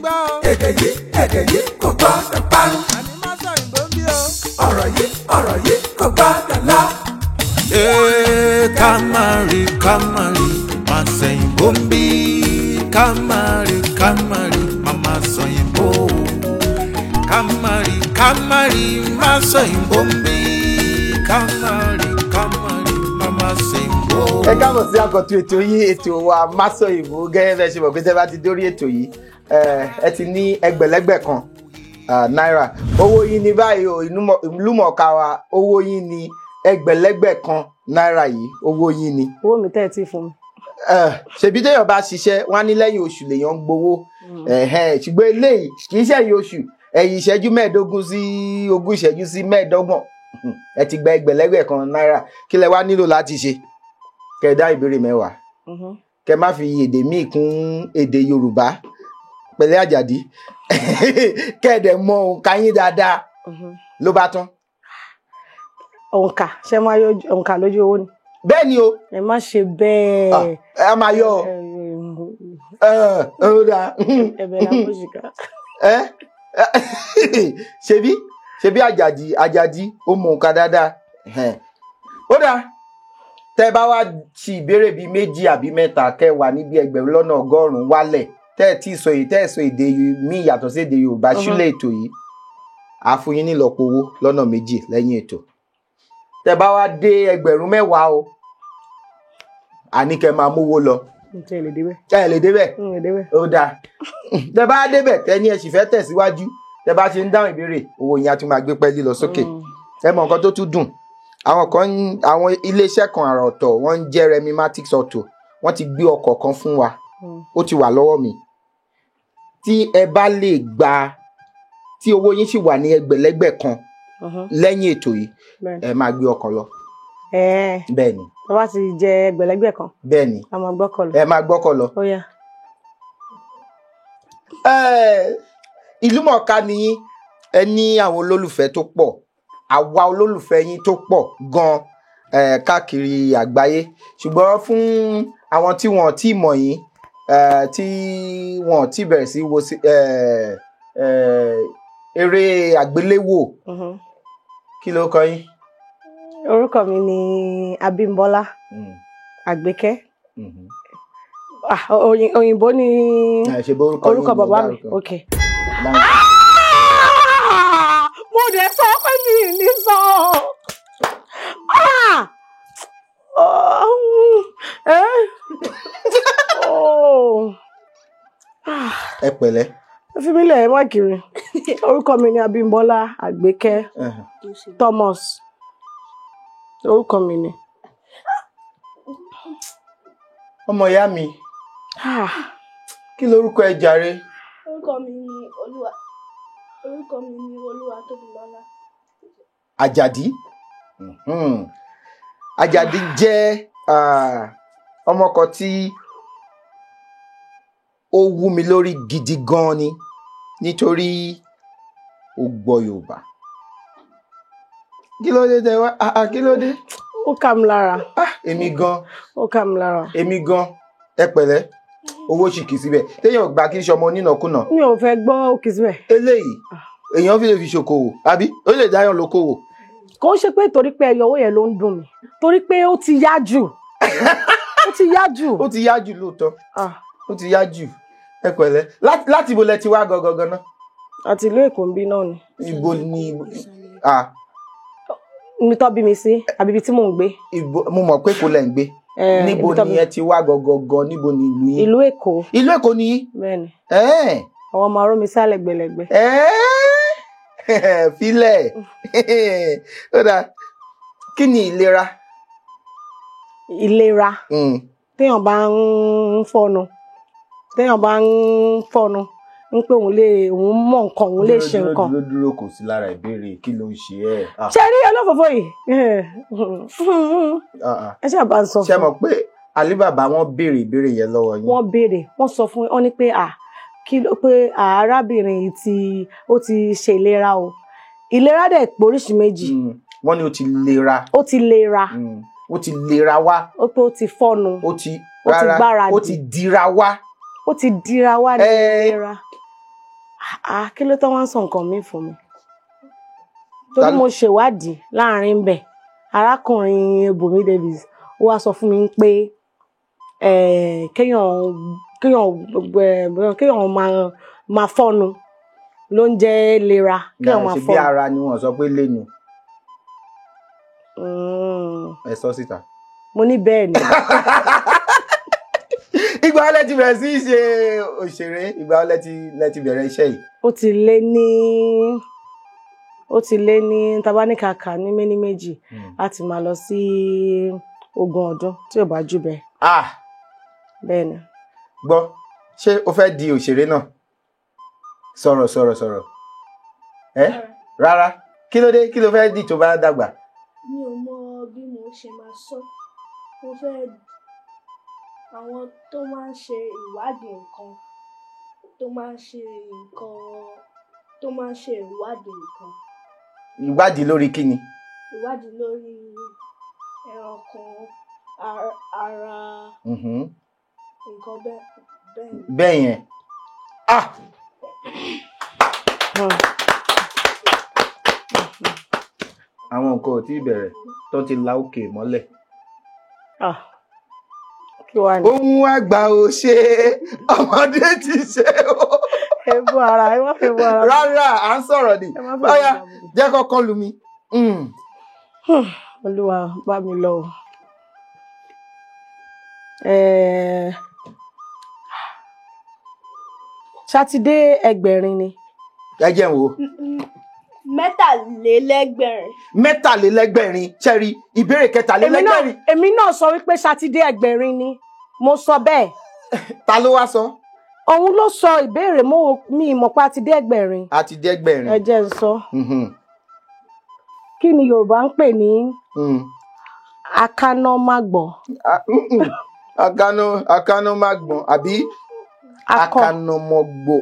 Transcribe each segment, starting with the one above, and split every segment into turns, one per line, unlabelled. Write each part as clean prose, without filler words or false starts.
gbọ́ o.
èdè yìí kò gbọ́dọ̀ parun.
àní má sọ ìbò ń bí o.
ọ̀rọ̀ yìí kò gbọ́dọ̀ lọ.
Kamari, má sẹ́yìn bombi. Kamari, mama sẹ́yìn bo. Kamari, má sẹ́yìn bombi. Kamari, mama sẹ́yìn bo.
Ẹ káàbọ̀ sí àkọ́tún ètò yìí, ètò wa Má Sọ Ìbò. Gẹ́gẹ́ bẹ́ẹ̀ ṣe mọ̀ pé tẹ́ bá ti dórí ètò yìí ẹ ti ní ẹgbẹ̀lẹ́gbẹ̀ kan náírà. Owó yìí ní báyìí o, ìlúmọ̀ọ́ká wa, owó yìí ní ẹgbẹ̀lẹ́gbẹ̀ kan náírà yìí, owó yìí ni.
Owó mi tẹ́ ẹ ti fún mi.
Ṣebí téèyàn bá ṣiṣẹ́ wọ́n á ní lẹ́yìn oṣù lèèyàn ń gbowó. Ṣùgbọ́n eléyìí kì í ṣẹ̀yìn oṣù, ẹ̀yìn ìṣẹ́jú 15 sí 20 ìṣẹ́jú sí 25 ẹ ti gba ẹgbẹ̀lẹ́gbẹ̀ kan náírà. Kí lẹ wá nílò láti ṣe? Kẹ́ dá ìbéèrè 10. Kẹ́ má fi èdè míì kún èdè Yorùbá pẹ̀lẹ́ Àjàdí. Kẹ́ dẹ̀ mọ òǹkà yín dáadáa ló bá tán.
Òǹkà ṣe máa yọ òǹkà lójú owó ni.
Bẹ́ẹ̀ ni o.
Ẹ má ṣe bẹ́ẹ̀.
Ẹ máa yọ ọ dáa.
Ẹ̀bẹ̀ la bó ṣìkà.
ṣebí Àjàdí ó mọ òǹkà dáadáa. Ó dáa. Tẹ́ bá wá ṣì ìbéèrè bíi 2 àbí 3 kẹ́ wà níbi 1,100 wálẹ̀ tẹ́ ẹ̀ tí sọ èdè míì yàtọ̀ sí èdè Yorùbá ṣúlẹ̀ ètò yìí á fún yín nílọ́po owó lọ́nà 2 lẹ́yìn ètò. Tẹ́ bá wá dé 10,000 o àní kẹ́ máa mówó lọ.
Ẹ lè débẹ̀.
Ẹ lè débẹ̀. Ó dáa. Tẹ́ bá débẹ̀ tẹ́ni ẹ sì fẹ́ tẹ̀síwájú tẹ́ bá ṣe ń dáhùn ìbéèrè owó yẹn á tún máa gbé pẹ́ẹ́lí lọ sókè. Ẹ mọ nǹkan tó tún dùn. Àwọn iléeṣẹ́ kan àrà ọ̀tọ̀ wọ́n ń jẹ́ Remimatics Auto wọ́n ti gbé ọkọ̀ kan fún wa ó ti wà lọ́wọ́ mi. Tí ẹ bá lè gba tí owó yín sì wà ní ẹgbẹ̀lẹ́gbẹ̀ kan lẹ́yìn ètò yìí ẹ máa gbé ọkọ̀ lọ. Bẹ́ẹ̀ ni.
Tó bá ti jẹ ẹgbẹ̀lẹ́gbẹ̀ kan.
Bẹ́ẹ̀ ni.
A máa gbọ́kọ̀ lọ.
Ẹ máa gbọ́kọ̀ lọ.
Ó yá.
Ìlúmọ̀ọ́ká ni ẹ ní àwọn olólùfẹ́ tó pọ̀. Àwa olólùfẹ́ yín tó pọ̀ gan káàkiri àgbáyé ṣùgbọ́n fún àwọn tí wọ́n ti mọ̀ yín tí wọ́n ti bẹ̀rẹ̀ sí wo eré àgbéléwò kí ló kọ yín?
Orúkọ mi ni Abímbọ́lá Àgbékẹ́. Òyìnbó ni orúkọ bàbá mi. Okay. Mo dẹ̀ sọ pé mi ní sọ.
Ẹ pẹ̀lẹ́.
Ẹ fi mí lẹ̀ ẹ má kiri. Orúkọ mi ni Abímbọ́lá Àgbékẹ́ Thomas. Orúkọ mi ni.
Ọmọ ìyá mi. Kí lorúkọ ẹ jàre?
Orúkọ mi ni Olúwa Tóbilọ́lá.
Àjàdí. Àjàdí jẹ́ ọmọ kan tí ó wú mi lórí gidi gan ni nítorí ó gbọ́ Yorùbá. Kí ló dé tẹ́ wá? Kí ló dé?
Ó kà mí lára.
Èmi gan.
Ó kà mí lára.
Èmi gan. Ẹ pẹ̀lẹ́. Owó sì kì í síbẹ̀. Téèyàn gbà kí n ṣe ọmọ onínàkúnà.
Mi ò fẹ́ gbọ́ òkè síbẹ̀.
Eléyìí èèyàn fi lè fi ṣòkòwò àbí ó lè dáyàn lókòwò.
Kò ń ṣe pé torí pé ẹyọ owó yẹn ló ń dùn mí torí pé ó ti yá jù. Ó ti yá jù.
Ó ti yá jù lóòótọ́. Ó ti yá jù. Ẹ pẹ̀lẹ́. Láti ibo lẹ ti wá gangan náà?
Àti ìlú Èkó ń bí náà ni.
Ibo ni
mi tọ́ bí mi sí àbí ibi tí mò ń gbé.
Mo mọ̀ pé kò lẹ̀ ń gbé. Níbo ni ẹ ti wá gangan? Níbo ni ìlú yín?
Ìlú Èkó.
Ìlú Èkó ni yín?
Bẹ́ẹ̀ni.
Àwọn
ọmọ aró mi sálẹ̀ gbẹ̀lẹ̀gbẹ̀.
Filẹ̀. Ó dáa. Kí ni ìlera?
Ìlera. Téèyàn bá ń fọnu ń pé òun mọ nǹkan òun lè ṣe nǹkan.
Dúró kò sí lára ìbéèrè kí ló ń ṣe ẹ́.
Ṣé rí olófòfò yìí? Ẹ ṣáà bá ń sọ fún.
Ṣé mọ̀ pé Alibaba wọ́n béèrè ìbéèrè yẹn lọ́wọ́ yín?
Wọ́n béèrè, wọ́n sọ fún wọn ní pé kí ló pé arábìnrin yìí ó ti ṣe ìlera o. Ìlera dẹ̀ póríṣi méjì.
Wọ́n ní ó ti lera.
Ó ti lera.
Ó ti lera wá.
Ó pé ó ti fọ́nu.
Ó ti gbáradì. Ó ti dira wá.
Ó ti dira wá ní ìlera. kí ló tán wá ń sọ nǹkan mi fún mi torí mo ṣèwádìí láàrin ń bẹ̀ arákùnrin Bùnmi Davis ó wá sọ fún mi pé kéèyàn máa fọ́nu ló ń jẹ́ lera kéèyàn máa fọ́nu.
ṣe bí ara ni wọ́n sọ pé lẹ́nu. ẹ sọ síta.
mo ní bẹ́ẹ̀ ni.
ìgbà wo lẹ ti bẹ̀rẹ̀ sí í ṣe òṣèré ìgbà wo lẹ ti bẹ̀rẹ̀ iṣẹ́ yìí. ó ti lé ní tabaníkàkà ní méní méjì láti máa lọ sí 20 ọdún tí ò bá jù bẹ́ẹ̀. bẹ́ẹ̀ ni. gbọ́ ṣé o fẹ́ di òṣèré náà sọ̀rọ̀ rárá kí ló dé kí ló fẹ́ di tó bá dàgbà.
mi ò mọ bí mo ṣe máa sọ mo fẹ́ àwọn tó máa ń ṣe ìwádìí nǹkan tó máa ń ṣe ìwádìí nǹkan.
ìwádìí lórí kí ni.
ìwádìí lórí ẹranko ara nǹkan
bẹ́ẹ̀ yẹn. àwọn nǹkan ò tí ì bẹ̀rẹ̀ tó ti la òkè mọ́lẹ̀. ohun àgbà ò ṣe ọmọdé ti ṣe o.
ẹ bú ara ẹ má fi bú ara.
rárá à ń sọ̀rọ̀ ni báyà jẹ́ kọ́kọ́ lu mi.
olúwa bá mi lọ. Sátidé ẹgbẹ̀rin ni.
ẹ jẹ́ n wò.
43.
ṣẹ́rí ìbéèrè 43.
èmi náà sọ wípé Sátidé ẹgbẹ̀rin ni mo sọ bẹ́ẹ̀.
ta ló wá sọ.
òun ló sọ ìbéèrè mi ìmọ̀pá ti dé ẹgbẹ̀rin.
a ti dé ẹgbẹ̀rin.
ẹ jẹ́ n sọ. kí ni Yorùbá ń pè ní akánámágbọ̀n.
akánámágbọ̀n àbí akánámọ́gbò.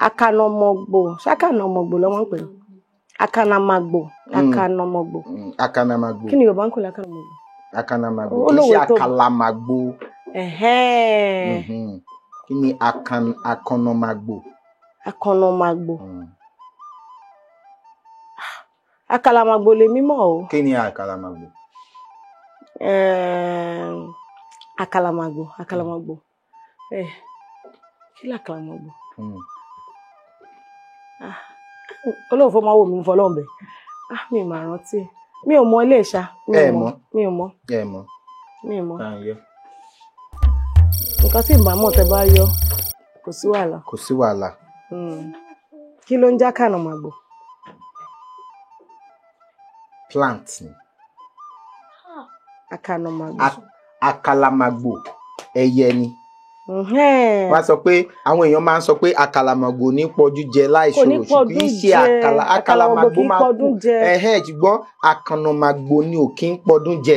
akánámọ́gbò ṣákánámọ́gbò lọ́mọ ń pè ní akánámágbò.
akánámágbò.
kí ni Yorùbá ń pè ní akánámágbò.
akánámágbò kì í ṣe àkàlàmágbò. kí ni akánámágbò.
akánámágbò. àkàlàmágbò lèmi mọ̀ o.
kí ni àkàlàmágbò.
àkàlàmágbò kí ni àkàlàmágbò. olóòfó máa wò mí fọlọ́ọ̀bẹ mi mà rántí mi ò mọ ilé ìṣá mi ò mọ. nǹkan tí ìgbà mọ̀ tẹ́ bá yọ kò sí wàhálà. kí ló ń já kànàmágbò.
plant ni.
àkàlàmágbò
ẹyẹ ni. wọ́n sọ pé àwọn èèyàn máa ń sọ pé àkàlàmágbò ní pọ̀jù jẹ láìṣòro ṣùgbọ́n kì í ṣe àkàlàmágbò máa kú ṣùgbọ́n àkànàmágbò ni ò kí ń pọdún jẹ.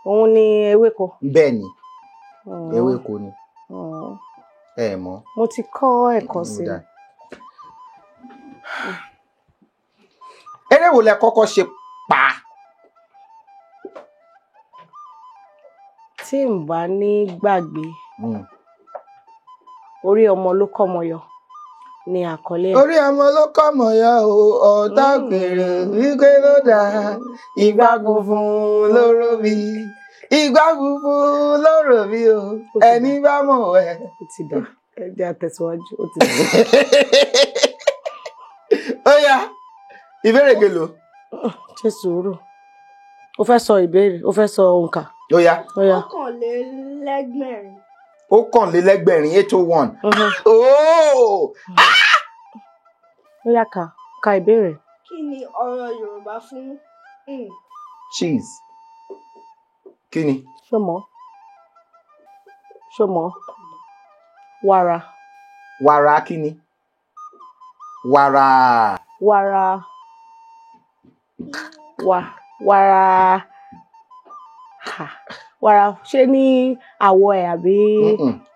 òun ni ewéko.
bẹ́ẹ̀ ni ewéko ni. ẹ mọ̀.
mo ti kọ́ ẹ̀kọ́ sí i.
eré wo lẹ kọ́kọ́ ṣe pa.
tí n bá ní gbàgbé orí ọmọ ló kọ́mọ yọ ni àkọlé ẹ̀.
orí ọmọ ló kọ́mọ yọ o ọ̀tá òkèèrè wípé ló dáa ìgbà funfun lóró mi ìgbà funfun lóró mi o ẹni bá mọ̀ ẹ́.
ó ti dà ẹ jẹ́ àtẹ̀síwájú ó ti dà.
ó yá ìbéèrè gèlò.
ṣe sùúrù ó fẹ́ sọ ìbéèrè ó fẹ́ sọ òǹkà.
ó yá.
1,400.
801.
ó yá ka ìbéèrè.
kí ni ọ̀rọ̀ Yorùbá fún
cheese. kí ni.
ṣó mọ̀ wàrà.
wàrà kí ni. wàrà.
wàrà ṣé ní àwọ̀ ẹ̀ àbí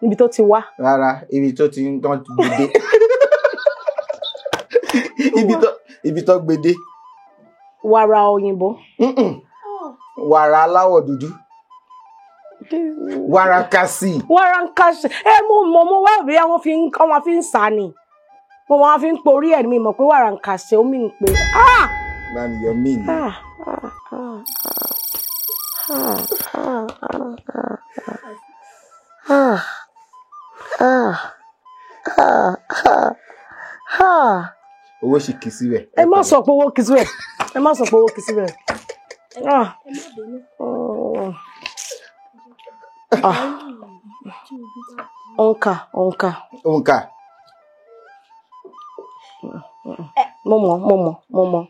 níbi tó ti wá.
rárá ibi tó ti ń tán gbèdé. ibi tó gbèdé.
wàrà òyìnbó.
wàrà aláwọ̀ dúdú. Wàràkàsì.
Wàràkàsì. Mo wá bí àwọn fi ń sá ni. Mo máa fi ń porí ẹ̀ mi mọ̀ pé wàràkàsì ó mì ń pé.
Mami, your mean. Owó sì kì í síbẹ̀.
Ẹ má sọ pé owó kì í síbẹ̀. Ẹ má sọ pé owó kì í síbẹ̀.
Òǹkà.
Mo mọ̀.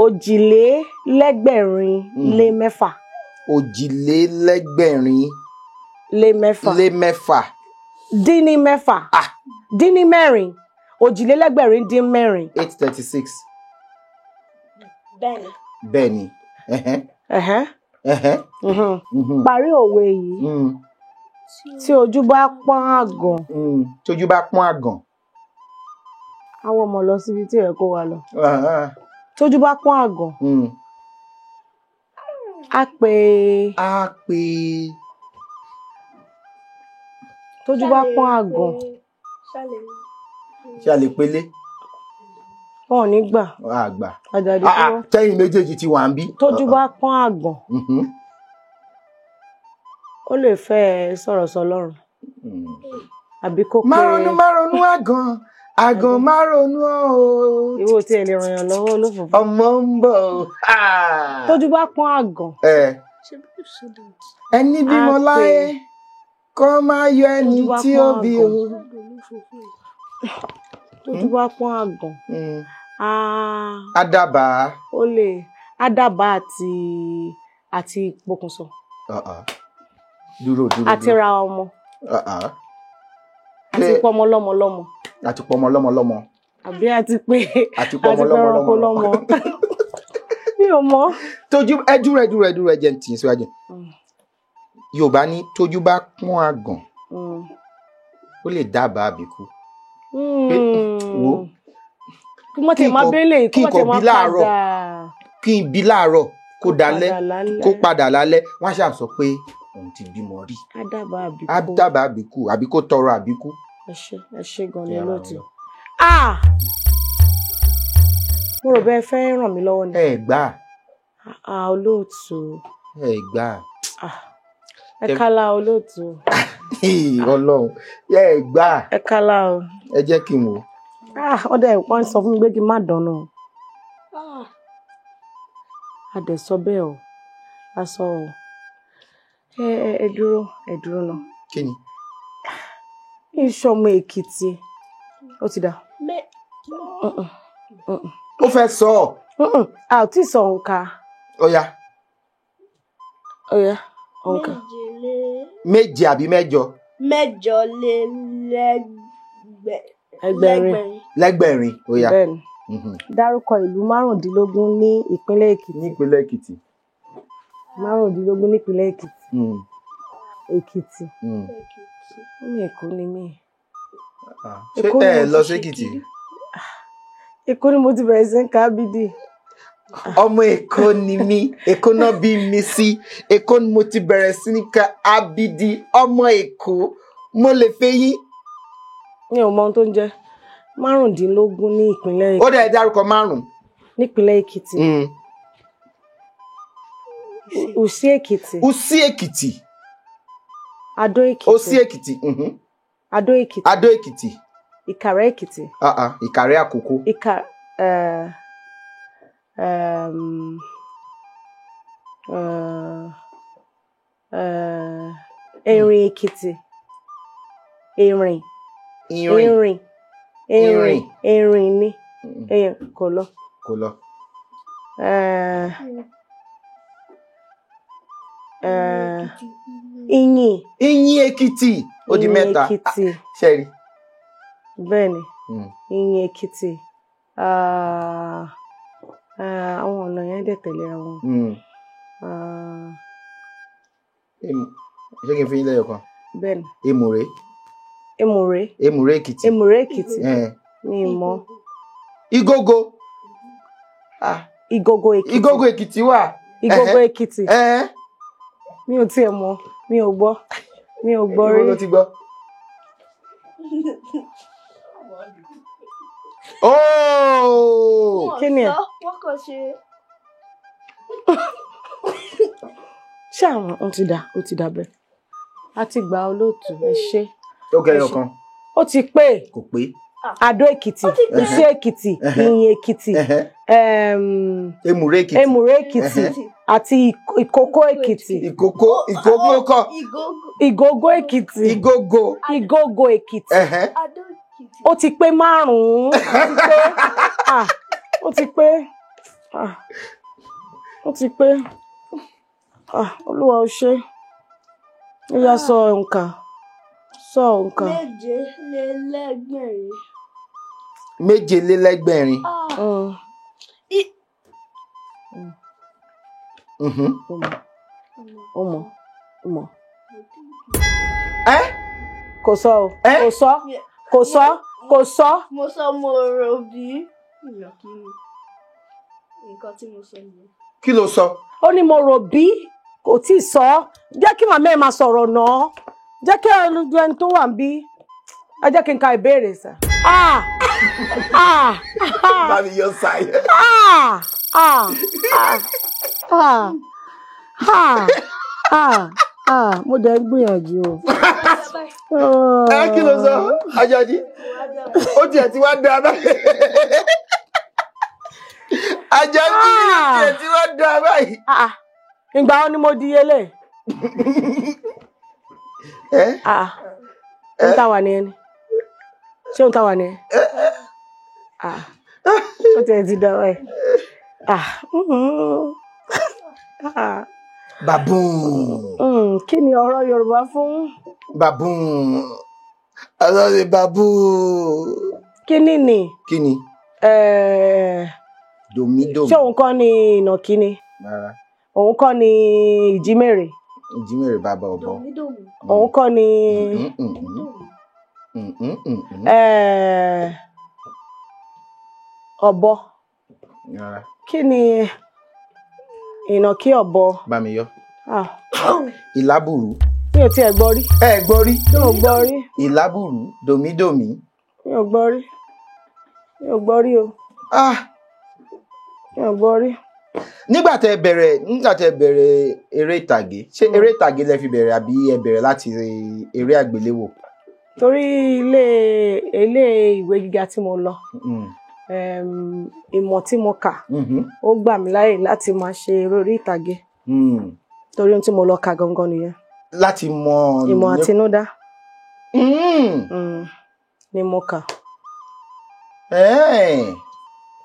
Òjìlélẹ́gbẹ̀rin lé mẹ́fà.
Òjìlélẹ́gbẹ̀rin
lé mẹ́fà. Dín ní mẹ́fà. Dín ní mẹ́rin. Òjìlélẹ́gbẹ̀rin dín mẹ́rin.
836.
Bẹ́ẹ̀ni.
Parí òwe yìí. Tí ojú bá pọ́n àgàn.
Tójú bá pọ́n àgàn.
Àwọn ọmọ lọ síbi tí ẹ kó wa lọ. Tójú bá pọ́n àgàn. Á pè. Tójú bá pọ́n àgàn.
Ṣé a lè pélé?
Wọn ò ní gbà.
Àgbà.
Àjàdí dúró.
Tẹ́yìn méjèèjì ti wà ń bí.
Tójú bá pọ́n àgàn. Ó lè fẹ́ sọ̀rọ̀ sọ lọ́rùn. Àbí kó pé.
Márùn-ún àgàn. Àgàn márùn-ún o.
Ìwọ tí ẹ lè ràn yàn lọ́wọ́ olófòfò.
Ọmọ ń bọ̀.
Tójú bá pọ́n àgàn.
Ẹni bímọ láyé kó máa yọ ẹni tí ó bí o.
Tójú bá pọ́n àgàn.
Àdàbà.
Ó lè àdàbà àti pokùnso.
Dúró.
Àti ra ọmọ. Àti pọmọ lọ́mọ.
Àti pọmọ lọ́mọ.
Àbí àti pé.
Àti pọmọ lọ́mọ.
Mi ò mọ̀.
Tójú ẹdúró ẹjẹ ntì síwájú. Yorùbá ní tójú bá pọ́n àgàn. Ó lè dábàá àbíkú. Wo.
Kí mo tẹ̀ máa bẹ́lẹ̀ kí mo tẹ̀ máa padà.
Kí n bí láàárọ̀ kó dalẹ́ kó padà lálẹ́ wọ́n ṣáà sọ pé òun ti bímọ rí. Àdàbà àbíkú àbí kó tọrọ àbíkú.
Ẹ ṣé gan ni lóòtú. Mo rò bẹ́ẹ̀ fẹ́ ràn mí lọ́wọ́ ni.
Ẹ gbà.
Olóòtú.
Ẹ gbà.
Ẹ kálá olóòtú.
Ọlọ́run ẹ gbà.
Ẹ kálá o.
Ẹ jẹ́ kí n wò.
Ọdẹ ìpọ́n sọ fún mi pé kí n má dáná. A dẹ̀ sọ bẹ́ẹ̀ o. A sọ o. Ẹ dúró náà.
Kí ni?
Ìṣọmọ Èkìtì. Ó ti dà.
Ó fẹ́ sọ.
A ò tí sọ òǹkà.
Ó yá.
Òǹkà.
Méje àbí mẹ́jọ?
Mẹ́jọ lé
lẹ́gbẹ̀rin. Ó yá.
Bẹ́ẹ̀ni. Dárúkọ ìlú márùndínlógún ní ìpínlẹ̀ Èkìtì.
Nípínlẹ̀ Èkìtì.
Márùndínlógún nípínlẹ̀ Èkìtì. Èkìtì. Ọmọ Èkó ni mí.
Ṣé ẹ lọ sí Èkìtì?
Èkó ni mo ti bẹ̀rẹ̀ sí ń ka bídì.
Ọmọ Èkó ni mí. Èkó náà bí mi sí. Èkó ni mo ti bẹ̀rẹ̀ sí ní ka abidi. Ọmọ Èkó mo lè fẹ́ yín.
Mi ò mọ ohun tó ń jẹ́. Márùndínlógún ní ìpínlẹ̀ Èkìtì.
Ó dẹ̀ dárúkọ márùn-ún.
Nípínlẹ̀ Èkìtì. Òsì Èkìtì.
Òsì Èkìtì.
Adó Èkìtì.
Òsì Èkìtì.
Adó Èkìtì.
Adó Èkìtì.
Ìkàrẹ́ Èkìtì.
Ìkàrẹ́ Àkókó.
Erin Èkìtì. Erin ni. Kò lọ. Ìyìn
Èkìtì. Ó di mẹ́ta. Ṣẹ́rí.
Bẹ́ẹ̀ni. Ìyìn Èkìtì. Àwọn ọ̀nà yẹn dẹ̀ tẹ̀lé àwọn.
Ṣé kí n fi yín lẹ́yọ̀ kan?
Bẹ́ẹ̀ni.
Èmùrè Èkìtì.
Èmùrè Èkìtì. Mi mọ̀.
Ìgógó.
Ìgógó Èkìtì.
Ìgógó Èkìtì wà.
Ìgógó Èkìtì. Mi ò tiẹ̀ mọ̀, mi ò gbọ́ rí.
Ibo ló ti gbọ́? Oh!
Kí ni ẹ̀?
Wọ́n kàn ṣe.
Ṣé àwọn ó ti dà bẹ́ẹ̀? A ti gba olóòtú ẹ ṣé.
Ó kẹyọ kan.
Ó ti pé.
Kò pé.
Adó Èkìtì, Ìṣó Èkìtì, Ìyìn Èkìtì,
Èmùrè Èkìtì.
Èmùrè Èkìtì àti Ìkókó Èkìtì.
Ìkókó kọ́.
Ìgógó Èkìtì. Ìgógó Èkìtì.
Adó Èkìtì.
Ó ti pé 5. Ó ti pé. Ó ti pé. Olúwa ó ṣé. Ó yá sọ nǹkan.
Méjelélẹ́gbẹ̀rin.
Ọmọ. Kò sọ.
Mo sọ mo rò bí nǹkan tí mo sọ nìyẹn.
Kí ló sọ?
Ó ní mo rò bí kò tí ì sọ. Jẹ́ kí màmá ẹ̀ máa sọ̀rọ̀ náà. Jẹ́ kí ẹni tó wà ń bí. Ẹ jẹ́ kí n ka ìbéèrè sà.
Bá mi yọ sáyé.
Mo dẹ̀ ń gbìyànjú o.
Kí ló sọ? Àjàdí. Ó tiẹ̀ ti wá dá báyìí. Àjàdí tiẹ̀ ti wá dá báyìí.
Ìgbà wo ni mo di yẹlẹ̀? Ń tà wà ní ẹni. Ṣé ń tà wà ní ẹ? Ó tiẹ̀ ti dá báyìí.
Baboon.
Kí ni ọ̀rọ̀ Yorùbá fún?
Baboon. Ọlọ́run baboon.
Kí ni?
Kí ni? Domidomi.
Ṣé òun kọ́ ni ìnàkí ni?
Rárá.
Òun kọ́ ni ìjímèrè?
Ìjímèrè bàbá ọ̀bọ.
Òun kọ́ ni ọ̀bọ.
Rárá.
Kí ni ìnàkí ọ̀bọ?
Bá mi yọ. Ìlábùrú.
Mi ò tiẹ̀ gbọ́ rí.
Ẹ gbọ́ rí?
Mi ò gbọ́ rí.
Ìlábùrú, domidomi.
Mi ò gbọ́ rí. Mi ò gbọ́ rí o. Mi ò gbọ́ rí.
Nígbà tẹ́ bẹ̀rẹ̀ eré ìtàgé, ṣé eré ìtàgé lẹ fi bẹ̀rẹ̀ àbí ẹ bẹ̀rẹ̀ láti eré àgbéléwò?
Torí ilé ìwé gíga tí mo lọ, ìmọ̀ tí mo kà, ó gbà mí láyè láti máa ṣe eré orí ìtàgé. Torí ohun tí mo lọ kà gangan nìyẹn.
Láti mọ
ìmọ̀ àtinúdá. Ni mo kà.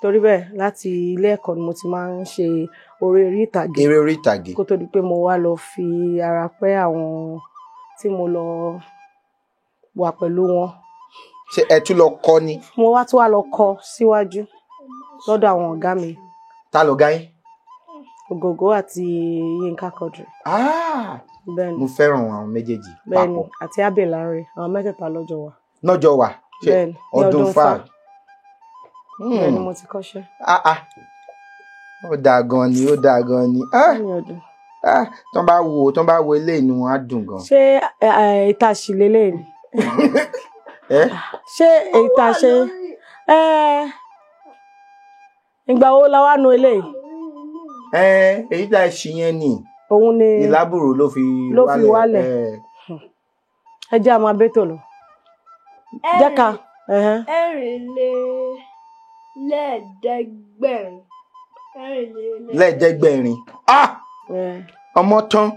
Torí bẹ́ẹ̀ láti ilé ẹ̀kọ́ ni mo ti máa ń ṣe eré orí ìtàgé.
Eré orí ìtàgé.
Kó tó di pé mo wá lọ fi ara pẹ́ àwọn tí mo lọ wà pẹ̀lú wọn.
Ṣé ẹ tún lọ kọ́ ni?
Mo wá tún wá lọ kọ́ síwájú lọ́dọ̀ àwọn ọ̀gá mi.
Ta lọ̀gá yín?
Ògògó àti Yínká Quadri. Bẹ́ẹ̀ni.
Mo fẹ́ràn àwọn méjèèjì papọ̀.
Bẹ́ẹ̀ni àti Abẹ́ Láńre, àwọn mẹ́tẹ̀ẹ̀ta lọ́jọ́ wà.
Lọ́jọ́ wà?
Bẹ́ẹ̀ni.
Ọdún fáà.
Bẹ́ẹ̀ni mo ti kọ́ṣẹ́.
Ó dáa gan ni. Tán bá wo ilé inú wọn á dùn gan.
Ṣé ìta ṣìlélẹ̀ ni? Ṣé ìta ṣe? Ìgbà wo la wá nu eléyìí?
Èyí tá ẹ ṣì yẹn ni.
Òun ni
ìlábùrú ló fi wálẹ̀.
Ẹ jẹ́ àmọ́ abẹ́tò lọ. Jẹ́ ká.
Lẹ́ẹ̀dẹ́gbẹ̀rin.
Ọmọ tán.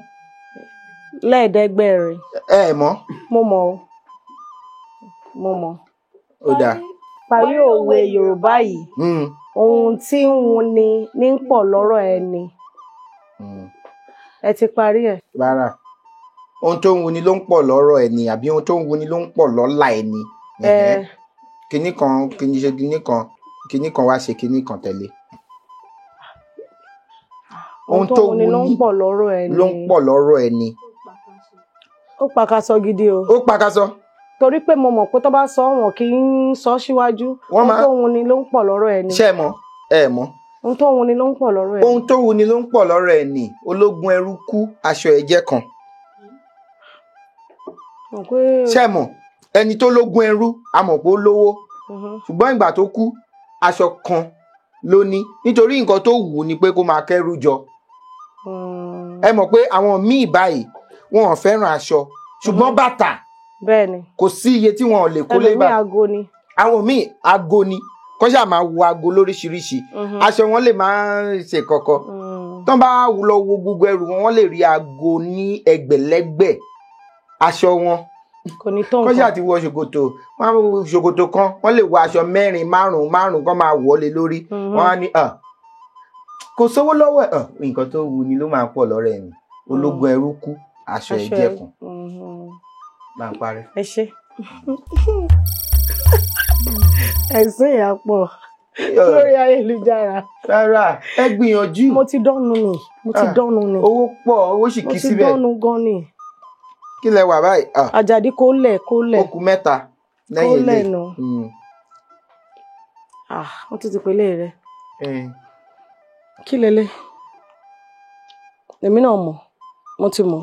Lẹ́ẹ̀dẹ́gbẹ̀rin.
Ẹ mọ̀?
Mo mọ̀.
Ó dáa.
Parí òwe Yorùbá yìí. Ohun tí ń wuni ní pọ̀ lọ́rọ̀ ẹni. Ẹ ti parí ẹ̀.
Rárá. Ohun tó ń wuni ló ń pọ̀ lọ́rọ̀ ẹni àbí ohun tó ń wuni ló ń pọ̀ lọ́lá ẹni. Kinní kan wá ṣe kinní kan tẹ̀lé.
Ohun tó wuni ló ń pọ̀ lọ́rọ̀ ẹni.
Ló ń pọ̀ lọ́rọ̀ ẹni.
Ó pàkàsọ gidi o.
Ó pàkàsọ.
Torí pé mo mọ̀ pé tó bá sọ wọn kì í sọ síwájú. Ohun tó wuni ló ń pọ̀ lọ́rọ̀ ẹni.
Ṣé ẹ mọ̀?
ohun tó wuni ló ń pọ̀ lọ́rọ̀ ẹ̀.
ohun tó wuni ló ń pọ̀ lọ́rọ̀ ẹ̀ ni ológun ẹrú kú aṣọ ẹ̀jẹ̀ kan. ṣé ẹ mọ̀ ẹni tó lógun ẹrú a mọ̀ pé ó lówó ṣùgbọ́n ìgbà tó kú aṣọ kan ló ní nítorí nǹkan tó wù ú ni pé kó máa kẹ́rù jọ. ẹ mọ̀ pé àwọn míì báyìí wọn ò fẹ́ràn aṣọ ṣùgbọ́n bàtà kò sí iye tí wọn ò lè kó lé bá. àwọn míì aago ni kọ́ ṣáà máa wo aago lóríṣiríṣi aṣọ wọn lè máa ṣe kọ̀kọ̀ tán bá lọ wo gbogbo ẹrù wọn lè rí aago ní ẹgbẹ̀lẹ́gbẹ̀ aṣọ wọn kọ́ ṣáà ti wọ ṣòkòtò kan wọ́n lè wọ aṣọ mẹ́rin márùn-ún kan máa wọ̀ lé lórí wọ́n á ní kò sówó lọ́wọ́ ẹ̀ nǹkan tó wù ni ló máa pọ̀ lọ́rọ̀ ẹ̀ ni ológun ẹrú kú aṣọ ẹ̀jẹ̀ kan máa ń parí.
ẹ ṣe ẹ̀sìn ìyàpọ̀ lórí ayélujára.
rárá ẹ gbìyànjú.
mo ti dọ́nu ni.
owó pọ̀ owó sì kí síbẹ̀.
mo ti dọ́nu gan ni.
kí lẹ wà báyìí.
Àjàdí kó lẹ̀.
ó kù mẹ́ta lẹ́yìn ilé.
kó lẹ̀ nù. wọ́n ti pèlè rẹ̀. kí lélẹ̀ èmi náà mọ̀ mo ti mọ̀.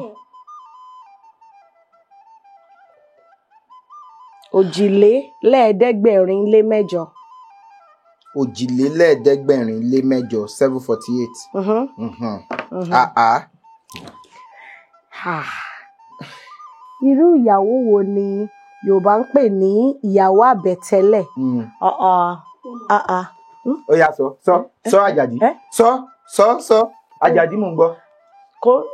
Òjìlélẹ́ẹ̀ẹ́dẹ́gbẹ̀rin-lé-mẹ́jọ.
Òjìlélẹ́ẹ̀ẹ́dẹ́gbẹ̀rin-lé-mẹ́jọ 748.
Irú ìyàwó wo ni Yorùbá ń pè ní ìyàwó àbẹ̀tẹ́lẹ̀?
Ó yá sọ Àjàdí sọ Àjàdí mò ń gbọ́.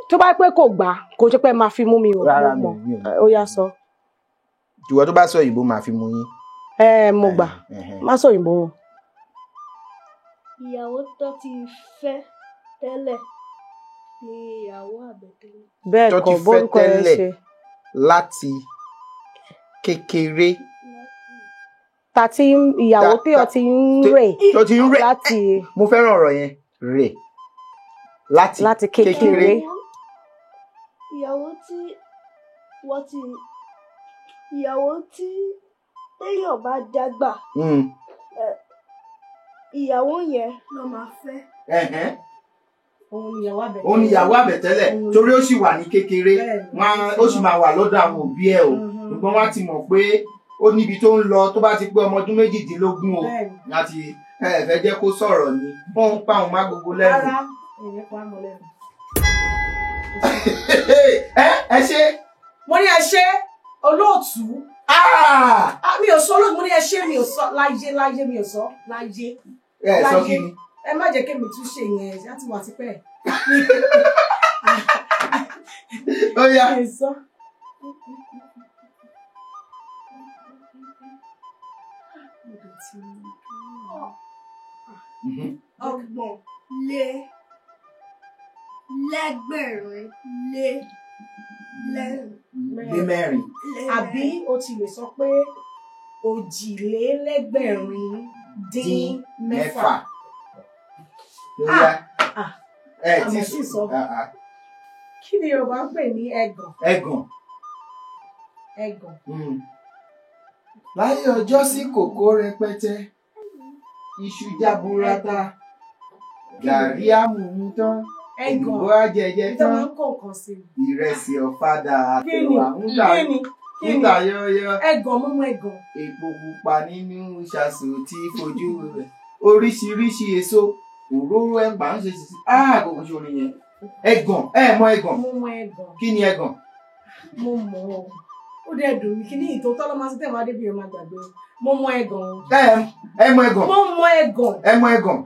tó bá pẹ́ kò gbà kò ṣe pé máa fi mú mi ò mọ̀ ó yá sọ.
Ìwọ tó bá sọ òyìnbó máa fi mú yín.
Mo gbà má sọ òyìnbó.
Ìyàwó tó ti fẹ́ tẹ́lẹ̀ ni ìyàwó àbẹ̀tẹ́lẹ̀.
Bẹ́ẹ̀ kọ́ bórúkọ ẹ ṣe.
Láti kékeré.
Tàti ìyàwó tí o ti ń rè.
Tó ti ń rè.
Láti.
Mo fẹ́ràn ọ̀rọ̀ yẹn rè. Láti kékeré.
Ìyàwó tí wọ́n ti. Ìyàwó tí téèyàn bá dàgbà ìyàwó yẹn ló máa fẹ́.
Òun ni ìyàwó àbẹ̀tẹ́lẹ̀ torí ó sì wà ní kékeré ó sì máa wà lọ́dọ̀ àwọn òbí ẹ̀ o ṣùgbọ́n wọ́n ti mọ̀ pé ó níbi tó ń lọ tó bá ti pé ọmọ ọdún méjìdínlógún o láti fẹ́ jẹ́ kó sọ̀rọ̀ ni wọ́n ń pa òun má gbogbo lẹ́nu. ẹ ṣe.
mo ní ẹ ṣe olóòtú. mi ò sọ olóòtú mo ní ẹ ṣe mi ò sọ láyé mi ò sọ láyé.
ẹ sọ kí ni.
ẹ má jẹ́ kémi tún ṣe yẹn láti wà tipẹ́.
ó yá.
Ọgbọ̀n lé lẹ́gbẹ̀rin lé
mẹ́rin.
Àbí o ti lè sọ pé òjìlélẹ́gbẹ̀rin-dín-mẹ́fà.
Ẹ ti
sọ. Kí ni Yorùbá ń pè ní ẹ̀gàn? Ẹ̀gàn.
Láyé ọjọ́ sí kòkó rẹpẹtẹ, iṣu jaburata, gàrí àmùmú tán, òyìnbó ajẹjẹ tán, ìrẹsì ọ̀fadà àtẹ̀wà nígbà yọyọ.
Ẹ̀gàn mímú ẹ̀gàn.
Epo pupa nínú ṣàṣù tí fojú rẹ̀. Oríṣiríṣi èso, òróró ẹ̀pà ń ṣe ṣiṣi. Kòkó ṣe orin yẹn. Ẹ̀gàn, mọ ẹ̀gàn.
Mo mọ ẹ̀gàn.
Kí ni ẹ̀gàn?
Mo mọ̀ ọ́. Ó dẹ̀ dùn mí kí ní ìtòótọ́ ló máa ń tẹ̀wá débi ọmọ àgbàgbé. Mo mọ ẹ̀gàn.
Ẹ mọ ẹ̀gàn.
Mo mọ ẹ̀gàn.
Ẹ mọ ẹ̀gàn.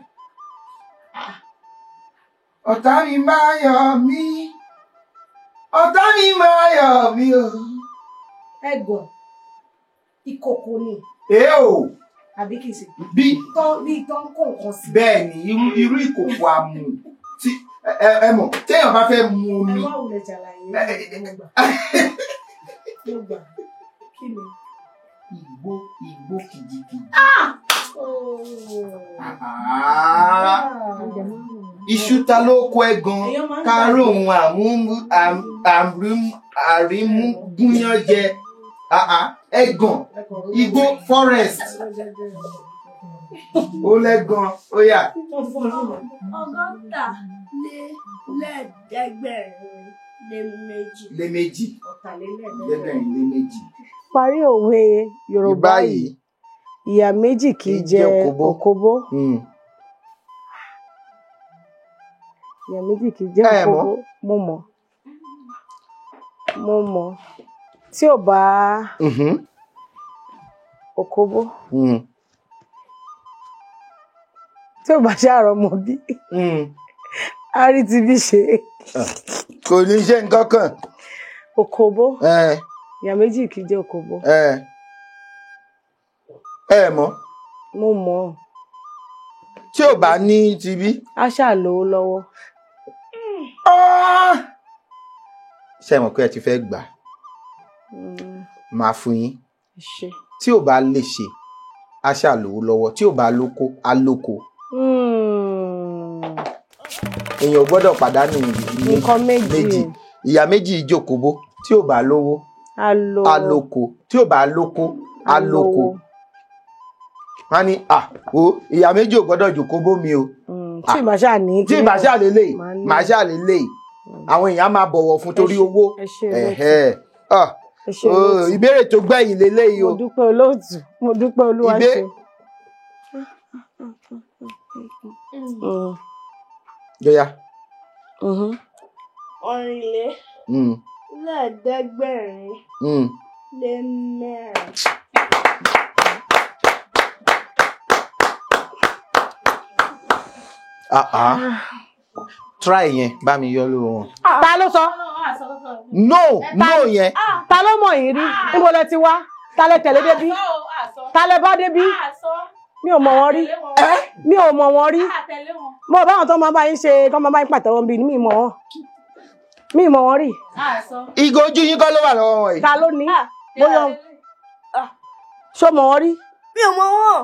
Ọ̀tá mi máa yọ̀ mí. Ọ̀tá mi máa yọ̀ mí o.
Ẹ̀gàn. Ìkòkò ni. Àbí kìí ṣe. Bí tán kó nǹkan sí.
Bẹ́ẹ̀ ni irú ìkòkò àmù tí ẹ mọ̀ téèyàn bá fẹ́ mu omi.
Ẹ má wulẹ̀ jàlàyé mo gbà. Kí ni?
Igbó kìjikìji. Iṣu ta ló kó ẹ̀gàn kárò ohun àrímúgúnyán jẹ ẹ̀gàn igbó forest Ó lẹ́gan, ó yá.
Ọgọ́ta lẹ́ẹ̀ẹ́dẹ́gbẹ̀rin lé méjì.
Ọ̀tàlélẹ́ẹ̀ẹ́dẹ́gbẹ̀rin lé méjì.
Parí òwe Yorùbá yìí. Ìyá méjì kì í jẹ òkóbó. Ìyá méjì kì í jẹ òkóbó. Mo mọ̀. Tí ò bá òkóbó. Tí ò bá ṣàrọ̀ mọ́ bí. A rí ti bí ṣe.
Kò ní ṣe nǹkan kan.
Òkóbó. Ìyá méjì kì í jẹ òkóbó.
Ẹ mọ̀.
Mo mọ̀.
Tí ò bá ní ti bí.
A ṣáà lówó lọ́wọ́.
Ṣé mọ̀ pé ẹ ti fẹ́ gbà? Máa fún yín. Tí ò bá lè ṣe, a ṣáà lówó lọ́wọ́. Tí ò bá lóko, a lóko. Èèyàn ò gbọ́dọ̀ pàdánù
nǹkan méjì.
Ìyá méjì ìjókòó. Tí ò bá lówó, a lóko. Tí ò bá lóko, a lóko. Wọ́n ní ìyá méjì ò gbọ́dọ̀ jókòó mi o.
Tí ìbá ṣáà ní.
Tí ìbá ṣáà lélẹ̀, màá ṣáà lélẹ̀. Àwọn èèyàn máa bọ̀wọ̀ fún torí owó. Ìbéèrè tó gbẹ̀yìn lélẹ́yìí o.
Mo dúpẹ́ olóòtú, mo dúpẹ́ olúwa ṣe.
Yóyá.
Ọ̀rìnlélẹ́ẹ̀ẹ́dẹ́gbẹ̀rin lé mẹ́rin.
Try yẹn, bá mi yọ lórí wọn.
Ta ló sọ?
No yẹn.
Ta ló mọ̀ yín rí? Níbo lẹ ti wá? Ta lẹ tẹ̀lé débí? Ta lẹ bá débí? Mi ò mọ̀ wọ́n rí. Mi ò mọ̀ wọ́n rí. Mo bá wọn tó máa bá yín ṣe, tó máa bá yín pàtẹ́wọ́ bí mi mọ̀ wọ́n. Mi mọ̀ wọ́n rí.
Ìgò ojú yín kọ́ ló wà lọ́wọ́ wọn yìí.
Ta ló ní? Bóyá ṣó mọ̀ wọ́n rí?
Mi ò mọ̀ wọ́n.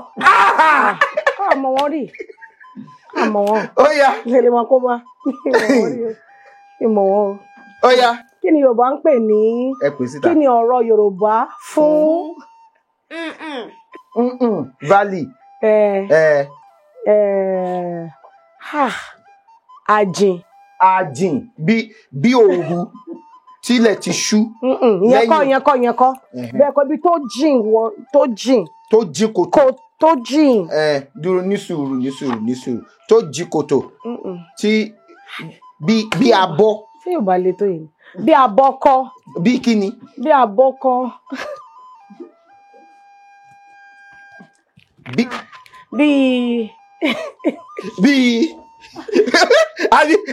Ká mọ̀ wọ́n rí. Ká mọ̀ wọ́n.
Ó yá.
Lè wọn kó bá. Mi mọ̀ wọ́n.
Ó yá.
Kí ni Yorùbá ń pè ní?
Ẹ pè síta.
Kí ni ọ̀rọ̀ Yorùbá fún?
Valley. Àjìn bí òru tílẹ̀ ti ṣú.
Ìyẹn kọ́. Bẹ́ẹ̀ kọ́ bí tó jìn.
Tó jìn kòtò.
Tó jìn.
Dúró ní sùúrù. Tó jí kòtò. Tí bí abọ́.
Ṣé Yorùbá le tó yìí? Bí abọ́ kọ́.
Bí kíni?
Bí abọ́ kọ́. Bí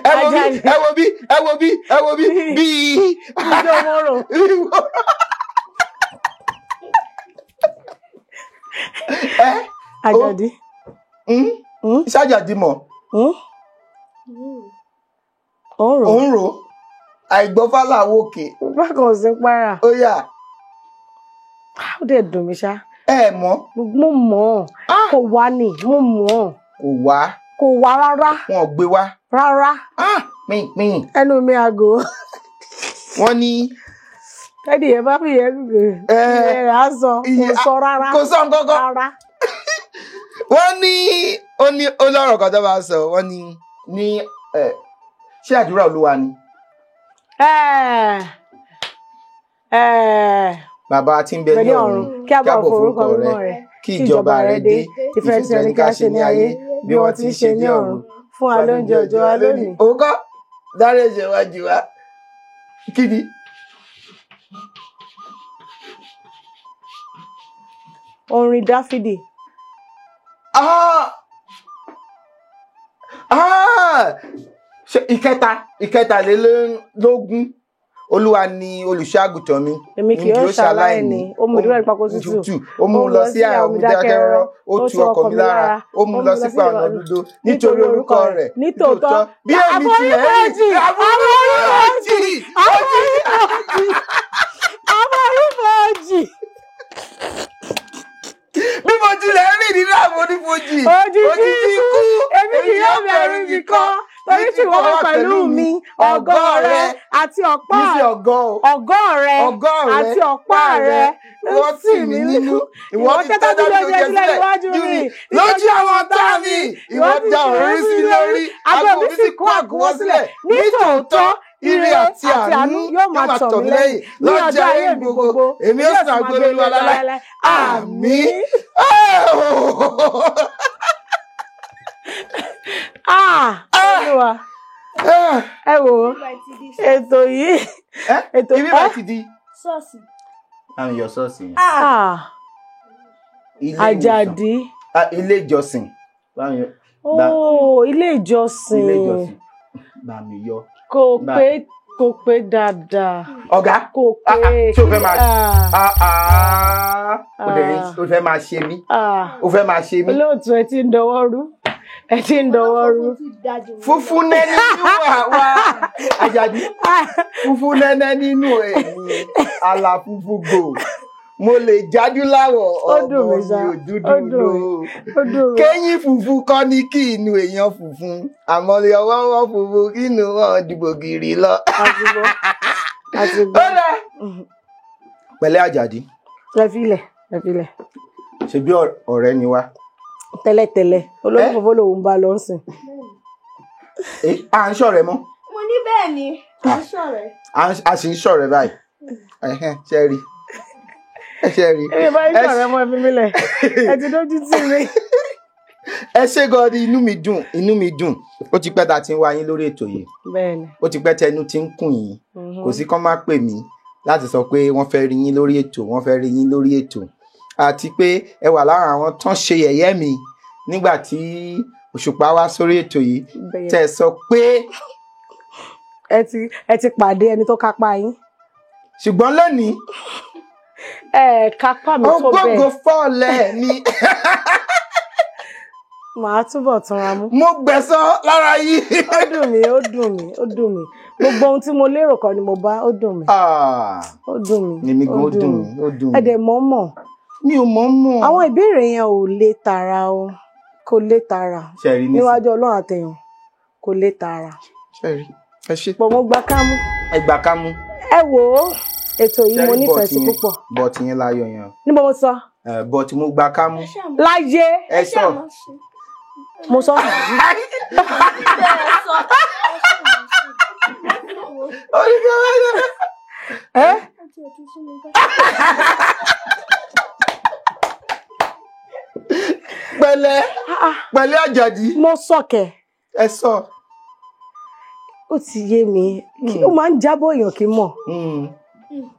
ẹ wo bí ìjọ mọ́rò. Àjàdí.
Ṣájàdí mọ̀. Òun rò. Àìgbọ́fálà wòkè.
Bákan ò sí para.
Ó yá.
Ó dẹ̀ dùn mí ṣá.
Ẹ mọ̀.
Mo mọ̀. Kò wá ni, mo mọ̀. Kò wá rárá.
Wọn ò gbé wá.
Rárá.
Pín.
Ẹnu mi àgò.
Wọ́n ní.
Tẹ́lẹ̀ yẹn bá fi yẹn gbé. Ẹ á sọ. Kò sọ rárá.
Kò sọ nǹkan kan.
Rárá.
Wọ́n ní olórọ̀ kan tó máa sọ. Wọ́n ní ṣé àdúrà Olúwa ni? Bàbá tí ń bẹ ní ọ̀run, kí a bọ̀ forúkọ rẹ̀, kí ìjọba rẹ̀ dé, ìfẹ́ tí ẹni ká ṣe ní ayé, bí wọ́n ti ń ṣe ní ọ̀run, fún wa lóúnjẹ òòjọ́ wa lónìí. Òkọ́ dárí ẹ̀ṣẹ̀ wa jì wá. Kí ni?
Orin Dáfídì.
Ìkẹtàlélógún. Olúwa ni olùṣọ́-àgùntàn mi.
Èmi kì yóò ṣaláìní. Ó mú ìdúrà ìpapò tútù.
Ó mú lọ sí àwọn omi dákẹ́rọ́rọ́. Ó tu ọkàn mi lára. Ó mú lọ sí ọ̀nà òdodo. Nítorí orúkọ rẹ̀.
Nítòótọ́.
Bí èmi tilẹ̀ rí.
Àforífojì.
Bí mo tilẹ̀ rí nínú àforífojì.
Òjijì ikú. Èmi kì yóò bẹ̀rù nìkan. torí tí wọ́n wà pẹ̀lú mi ọ̀gọ́ rẹ àti ọ̀pá ọ̀gọ́ rẹ àti ọ̀pá rẹ
wọ́n tì mí nínú ìwọ ti tẹ́ dábìlì oúnjẹ sílẹ̀ níwájú mi lójú àwọn ọ̀tá mi ìwọ da òróró sí lórí àgọ́ mi sì kó àgùnwọ́ sílẹ̀ nítòótọ́ ire àti àánú yóò máa tọ̀ mí lẹ́yìn lọ́jọ́ ayé mi gbogbo èmi yóò sàn àgbélé Olúwa láéláé àmín.
Olúwa ẹ wò ó ètò yìí ètò
ibi bá ti di
ṣọ́ọ̀ṣì.
àwọn iyọ̀ ṣọ́ọ̀ṣì yẹn.
Àjàdí.
Ilé ìjọsìn.
Ilé ìjọsìn.
Bá mi yọ.
Kò pé dáadáa.
Ọ̀gá.
Kò pé.
Ṣé o fẹ́ máa o fẹ́ máa ṣe mí? O fẹ́ máa ṣe mí?
Olóòtú ẹ ti ń dọwọ́ rú. Ẹ ti ń dọwọ́ rú.
Funfun nẹ́nẹ́ nínú wa Àjàdí. Funfun nẹ́nẹ́ nínú ẹ̀mí àlà funfun gbò. Mo lè jájú láwọ̀ ọmọ mi ò dúdú lò. Kéyìn funfun kọ́ ní kí inú èèyàn funfun. Àmọ́ lè ọwọ́ wọn funfun kí inú wọn dìbò gírí lọ. Pẹ̀lẹ́ Àjàdí.
Ẹ filẹ̀.
Ṣé bí ọ̀rẹ́ ni wá?
Tẹ́lẹ̀tẹ́lẹ̀ olólùfọ́fọ́ lòun bá lọ sìn.
À ń ṣọ̀rẹ́ mọ́.
Mo ní bẹ́ẹ̀ ni à ń ṣọ̀rẹ́.
A sì ń ṣọ̀rẹ́ báyìí. Ṣé rí?
Èmi bá ń ṣọ̀rẹ́ mọ́ ẹbí mílẹ̀. Ẹ ti dójú tì mí.
Ẹ ṣé gan ni inú mi dùn. Ó ti pẹ́ ta ti ń wá yín lórí ètò yìí.
Bẹ́ẹ̀ni.
Ó ti pẹ́ tẹnu ti ń kùn yín. Kò sí kán má pè mí láti sọ pé wọ́n fẹ́ rí yín lórí ètò, àti pé ẹ wà lára àwọn tán ṣe yẹ̀yẹ́ mi nígbà tí Òṣùpá wá sórí ètò yìí tẹ́ sọ pé
ẹ ti pàdé ẹni tó kápá yín.
Ṣùgbọ́n lónìí
kápá mi tó bẹ́ẹ̀.
Ògógó fọ́ọ̀lẹ̀ mi.
Màá túbọ̀ túnra mú.
Mo gbẹ̀san lára yìí.
Ó dùn mí. Gbogbo ohun tí mo lérò kọ́ ni mo bá, ó dùn mí. Ó dùn mí.
Èmi gan ó dùn mí.
Ẹ dẹ̀ mọ̀.
Mi ò mọ̀.
Àwọn ìbéèrè yẹn ò lè tààrà o. Kò lè tààrà. Níwájú Ọlọ́run àtẹ̀yàn. Kò lè tààrà.
Ṣẹ̀rí. Ẹ ṣé.
Pọ̀ mo gbà kámú.
Ẹ gbà kámú.
Ẹ wò ó. Ètò yìí mo nífẹ̀ẹ́ sí púpọ̀.
Bọ́ọ̀tì yẹn láyọ̀ yẹn.
Níbo mo sọ?
Bọ́ọ̀tì mo gbà kámú.
Láyé.
Ẹ sọ.
Mo sọ.
Pẹ̀lẹ́ Àjàdí.
Mo sọ kẹ̀.
Ẹ sọ.
Ó ti yé mi. Ó máa ń jábọ̀ èèyàn kì í mọ̀.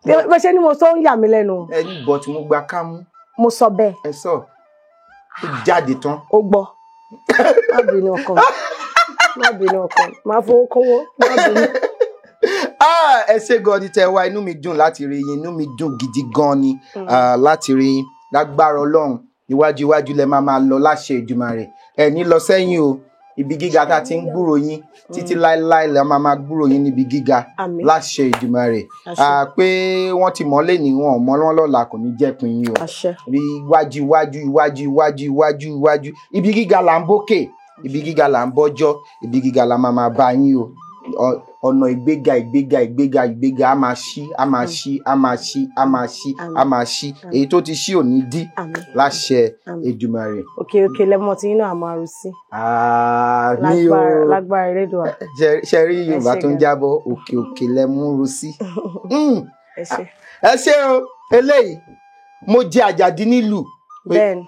Bẹ́ẹ̀ ṣe ni mo sọ ń yà mí lẹ́nu.
Ẹni bọ̀ tí mo gba kámú.
Mo sọ bẹ́ẹ̀.
Ẹ sọ. Ó jáde tán.
Ó gbọ́. Má bínú ọkàn. Máa fowó kówó. Má bínú.
Ẹ ṣé gan ni tẹ́ wá, inú mi dùn láti rí yín, inú mi dùn gidi gan ni láti rí yín. Lágbára Ọlọ́run iwájú lẹ máa lọ láṣẹ Èdùmàrè. Ẹ ní lọ sẹ́yìn o. Ibi gíga tá ti ń gbúrò yín títí láéláé la máa gbúrò yín níbi gíga láṣẹ Èdùmàrè. Pé wọ́n ti mọ̀ lẹ́ni wọn ò mọ̀ wọ́n lọ́la kò ní jẹ́ pin yín o. Bí iwájú ibi gíga là ń bókè, ibi gíga là ń bọ́jọ́, ibi gíga la máa bá yín o. Ọ̀nà ìgbéga a máa ṣí. Èyí tó ti ṣí ò ní dí láṣẹ Èdùmàrè.
Òkè lẹ́mọ̀ tí yín náà máa rú sí.
Mi ò
lágbára Elédùà.
Ṣe rí Yorùbá tó ń jábọ̀ òkè lẹ́mú rú sí. Ẹ ṣé o eléyìí mo jẹ Àjàdí nílùú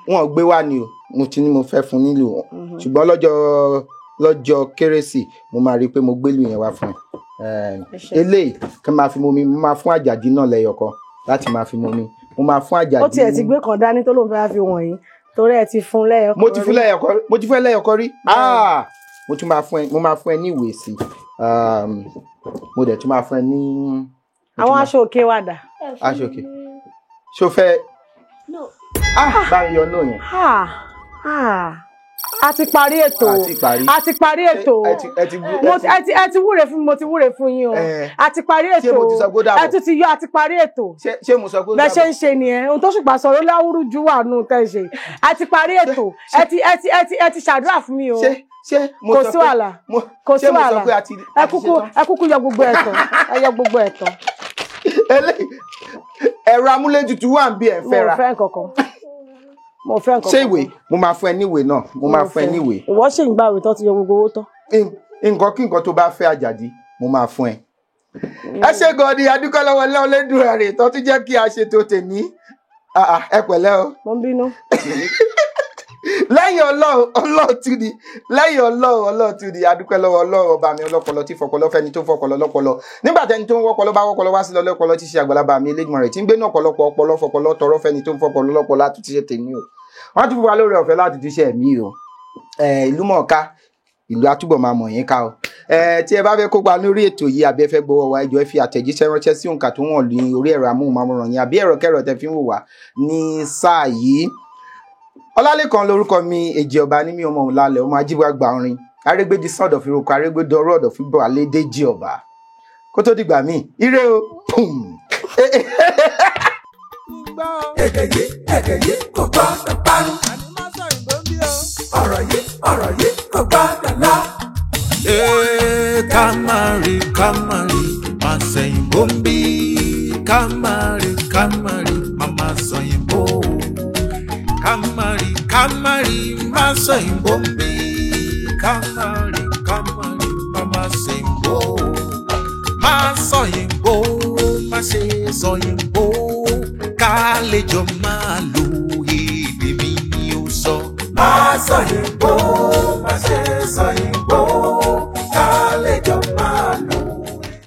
wọn ò gbé wá ni o mo ti ní mo fẹ́ fún nílùú ṣùgbọ́n lọ́jọ́ kérésì mo máa rí i pé mo gbélùú yẹn wá fún eléyìí kí n máa fi momi mo máa fún Àjàdí náà lẹ́yọ̀kan láti máa fi momi mo máa fún Àjàdí.
Ó tiẹ̀ ti gbé kan dání tó lóun fẹ́ fi wọ̀nyí torí ẹ ti fún lẹ́yọ̀kan.
mo ti fún lẹ́yọ̀kan rí mo máa fún ẹ ní ìwé sí mo dẹ̀ tún máa fún ẹ ní.
Àwọn aṣọ òkè wà dà.
Aṣọ òkè ṣó fẹ́ bá mi yọ náà yẹn.
A ti parí ètò. Ẹ ti wúre fún mi, mo ti wúre fún yín o. A ti parí ètò.
Ṣé mo ti sọ pé ó dàbọ̀?
Ẹ tún ti yọ, a ti parí ètò.
Ṣé mo sọ pé ó dàbọ̀?
Bẹ́ẹ̀ ṣe ń ṣe nìyẹn. Ohun tó ṣùgbọ́n sọ̀rọ̀ láwùrú ju wà nù tẹ́ ṣe. A ti parí ètò. Ẹ ti ṣàdúrà fún mi o.
ṣé mo
kò
sọ
sí
pé
wàhálà kò sí
ṣé mo sọ
wàhálà
pé a ti
ẹ kúkú yọ gbogbo ẹ̀ tán ẹ yọ gbogbo ẹ̀ tán.
eléyìí ẹ̀rọ amúlétutù wà ń bí ẹ̀
mo
fẹ́ ra
fẹ́ nǹkankan mo fẹ́ nǹkankan.
ṣé ìwé mo máa fún ẹ níwèé náà mo máa fún ẹ níwèé
ìwọ ṣì ń gbàwé tán ti yọ gbogbo owó tán.
nǹkan kí nǹkan tó bá fẹ́ Àjàdí mo máa fún ẹ. ẹ ṣe gan ni adúgbò lọ́wọ́ lẹ́ọ̀lẹ́dùn rẹ̀ tó tún jẹ́ kí a ṣètò tèmi ẹ pẹ̀lẹ́ o.
mo ń bínú.
lẹ́yìn ọlọ́run tún ni lẹ́yìn ọlọ́run tún ni adúpẹ́ lọ́wọ́ ọlọ́run ọba mi ọlọ́pọlọ tí fọpọlọ fẹ́ni tó fọpọlọ lọ́pọlọ nígbà tẹni tó ń wọ́pọlọ bá wọ́pọlọ wá sí lọ́pọlọ tí ṣe àgbàlagbà mi Elédùmarè tí ń gbé náà pọ̀lọpọ̀ ọpọlọ fọpọlọ tọrọ fẹ́ni tó ń fọpọlọ lọ́pọlọ láti ti ṣe tèmi o wọ́n tún fún wa lórí ọ̀fẹ́ láti ti ṣe ẹ̀mí o ìlú mọ̀ọ́ká ìlú àtúbọ̀ máa mọ̀ yín ká o tí ẹ bá fẹ́ kópa lórí ètò yìí àbí ẹ fẹ́ gbowó wa ẹ jọ̀ọ́ ẹ fi àtẹ̀jíṣẹ́ ránṣẹ́ sí òǹkà tó wọ̀n ní orí ẹ̀rọ amóhùnmáwòrán yín àbí ẹ̀rọ kẹ́rọ tẹ́ fi ń wò wá ní sáà yìí. Ọlálékan lórúkọ mi èjì ọba ní mi ọmọ òun lálẹ́ ọmọ ajíwágbà orin arégbèdì sọ̀dọ̀ fi roko arégbèdì ọ̀rọ̀ ọ̀dọ̀ fi bọ̀ alédèjì ọba kó tó dìgbà míì ire o.
èdè yìí kò gbọ́dọ̀ parun. ọ̀rọ̀ yìí kò gbọ́dọ̀ lọ.
Kamari, ma sẹ́yìn bombi. Kamari, mama sẹ́yìn bo. Kamari, ma sẹ́yìn bombi. Kamari, mama sẹ́yìn bo. Ma sẹ́yìn bo, ma ṣe sẹ́yìn bo. Kálejò máa lo èdè mi ni ó sọ.
Ma sẹ́yìn bo.